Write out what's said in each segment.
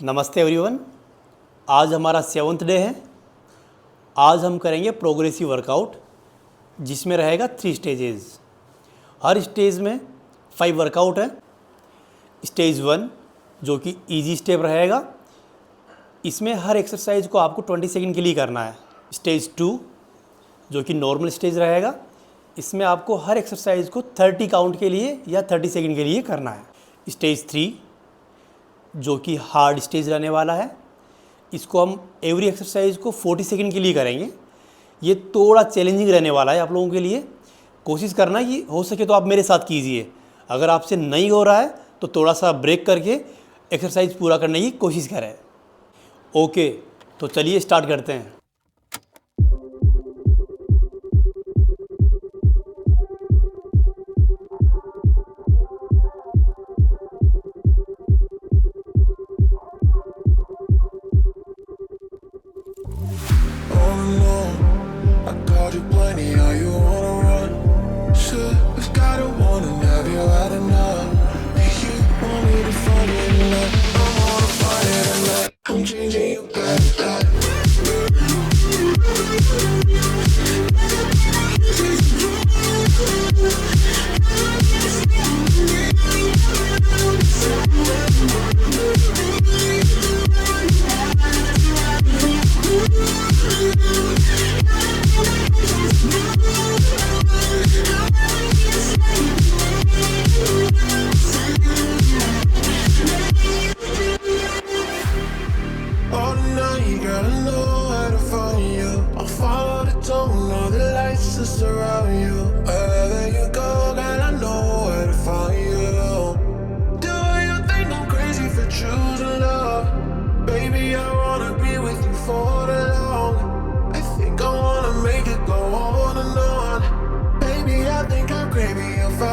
नमस्ते एवरीवन। आज हमारा 7th डे है। आज हम करेंगे प्रोग्रेसिव वर्कआउट जिसमें रहेगा 3 स्टेजेस। हर स्टेज में 5 वर्कआउट है। स्टेज 1 जो कि इजी स्टेप रहेगा, इसमें हर एक्सरसाइज को आपको 20 सेकंड के लिए करना है। स्टेज 2 जो कि नॉर्मल स्टेज रहेगा, इसमें आपको हर एक्सरसाइज को 30 काउंट के लिए या 30 सेकंड के लिए करना है। स्टेज 3 जो कि हार्ड स्टेज रहने वाला है, इसको हम एवरी एक्सरसाइज को 40 सेकंड के लिए करेंगे। ये थोड़ा चैलेंजिंग रहने वाला है आप लोगों के लिए। कोशिश करना कि हो सके तो आप मेरे साथ कीजिए। अगर आपसे नहीं हो रहा है तो थोड़ा सा ब्रेक करके एक्सरसाइज पूरा करने की कोशिश करें। ओके, तो चलिए स्टार्ट करते हैं। Surround you, wherever you go, girl, I know where to find you. Do you think I'm crazy for choosing love? Baby, I wanna be with you for the long. I think I wanna make it go on and on. Baby, I think I'm crazy if I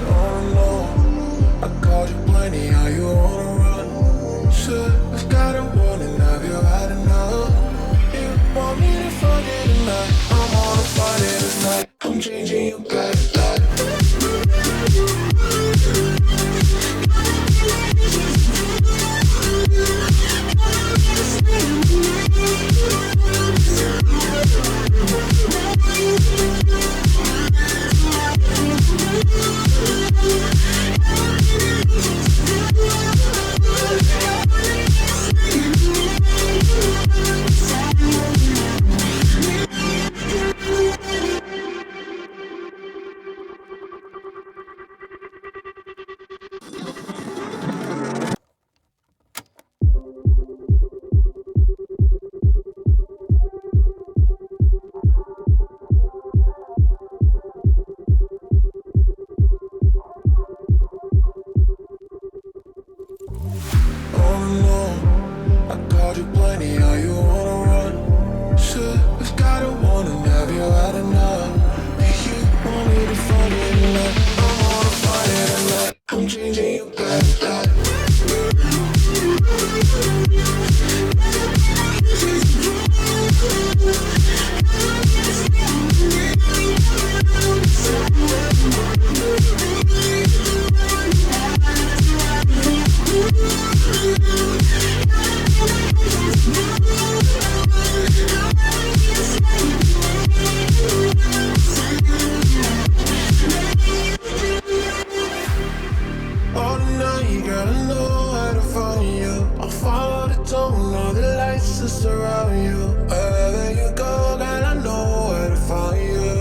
don't know. I called you plenty, how you wanna run? Should I got a warning, have you had enough? Want me to forget tonight? I'm on a Friday tonight. I'm changing you back. Surround you, wherever you go, girl, I know where to find you.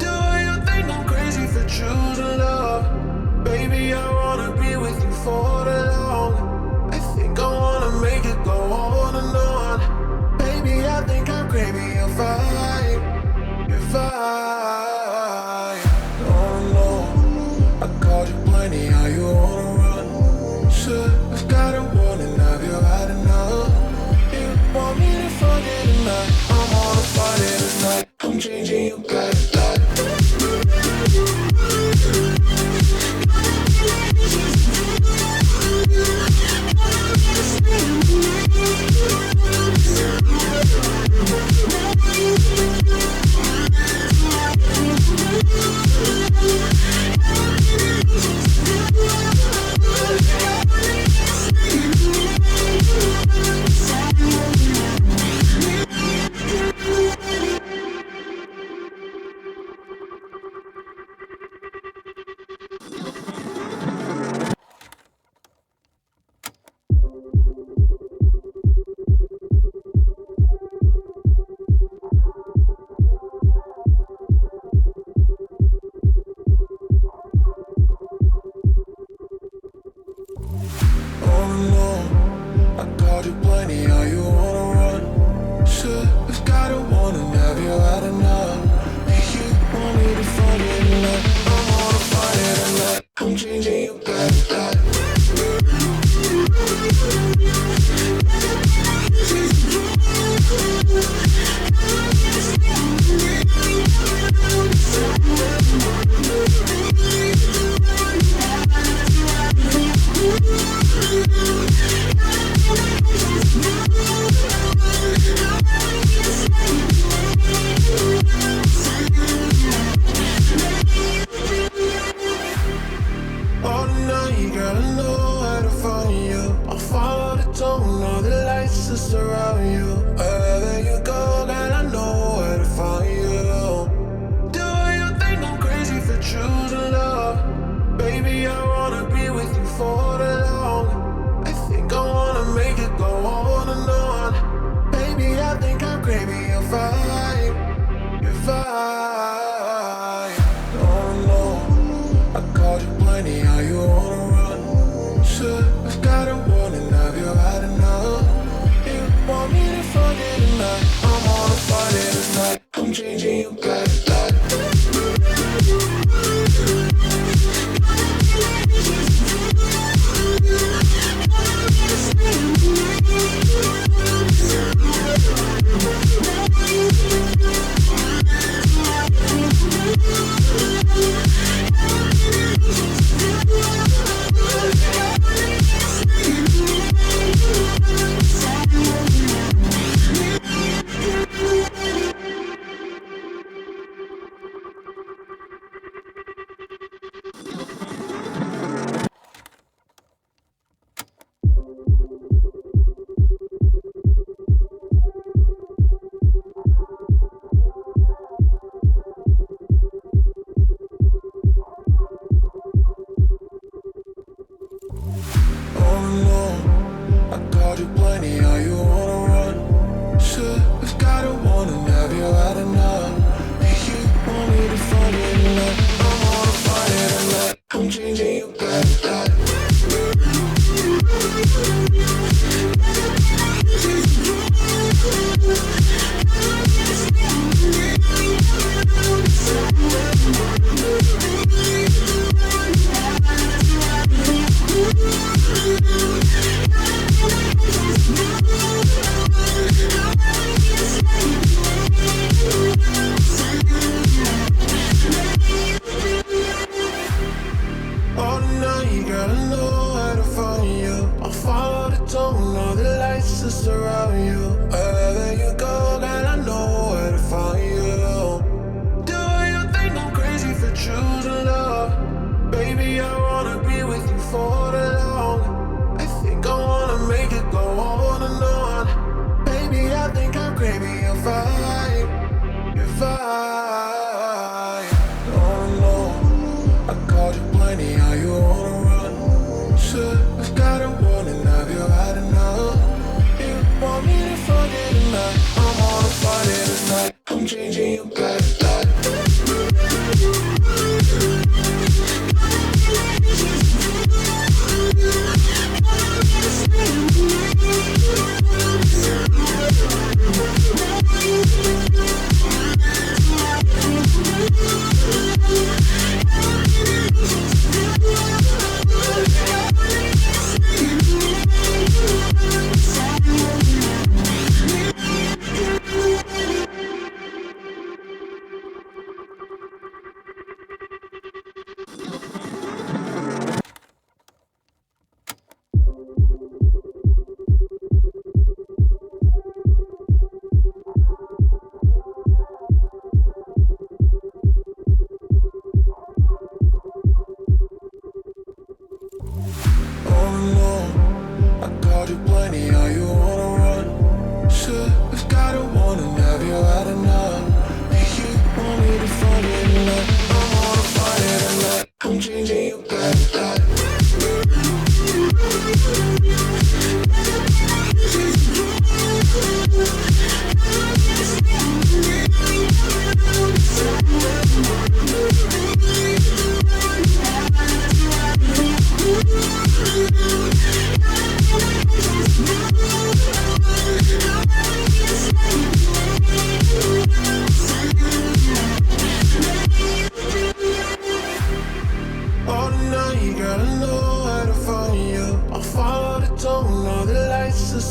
Do you think I'm crazy for choosing love? Baby, I wanna be with you for the long. I think I wanna make it go on and on. Baby, I think I'm crazy if I don't know. I called you plenty, how you wanna run? Should I got a warning, have you had enough? Want me to forget tonight? I'm on a Friday tonight. I'm changing you back. I'm changing you back. All night, girl, I know where to find you. I'll follow the tone, all the lights that surround you. Wherever you go, girl, I know where to find you. Do you think I'm crazy for choosing love? Baby, I wanna be with you for the long. I think I wanna make it go on and on. Baby, I think I'm craving your vibe, your vibe. Oh no, I called you plenty, how you wanna run? Sure, I got a warning, have you had enough? You want me to forget tonight? I'm on a party tonight. I'm changing you back.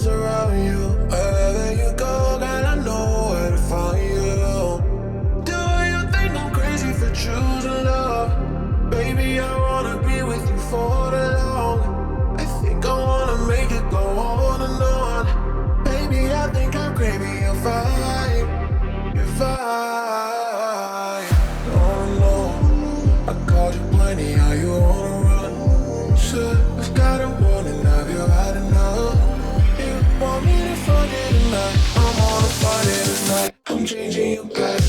surround you. Wherever you go, girl, I know where to find you. Do you think I'm crazy for choosing love? Baby, I wanna be with you for the long. I think I wanna make it go on and on. Baby, I think I'm crazy, you're fine. You're fine. Oh no, I called you plenty, how you wanna run? Should have got a warning, have you had enough? You want me to forget tonight? I'm gonna find it tonight. I'm changing you back.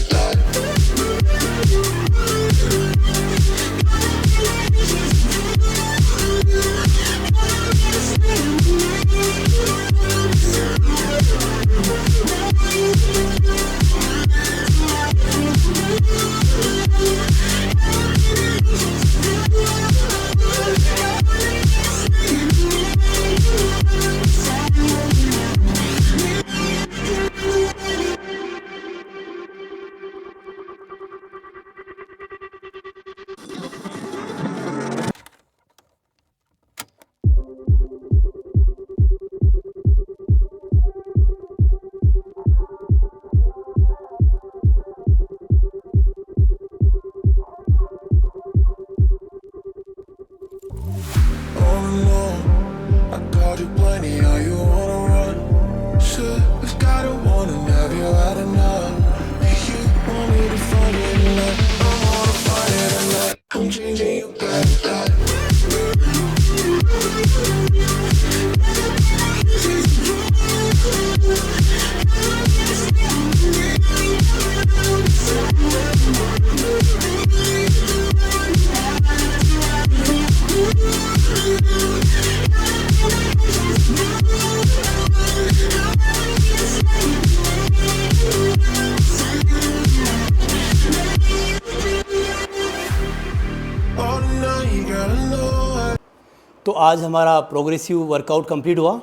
तो आज हमारा progressive workout complete हुआ।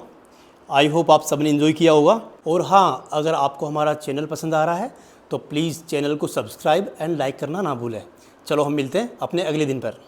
I hope आप सबने enjoy किया होगा। और हाँ, अगर आपको हमारा चैनल पसंद आ रहा है तो प्लीज़ चैनल को सब्सक्राइब एंड लाइक करना ना भूलें। चलो हम मिलते हैं अपने अगले दिन पर।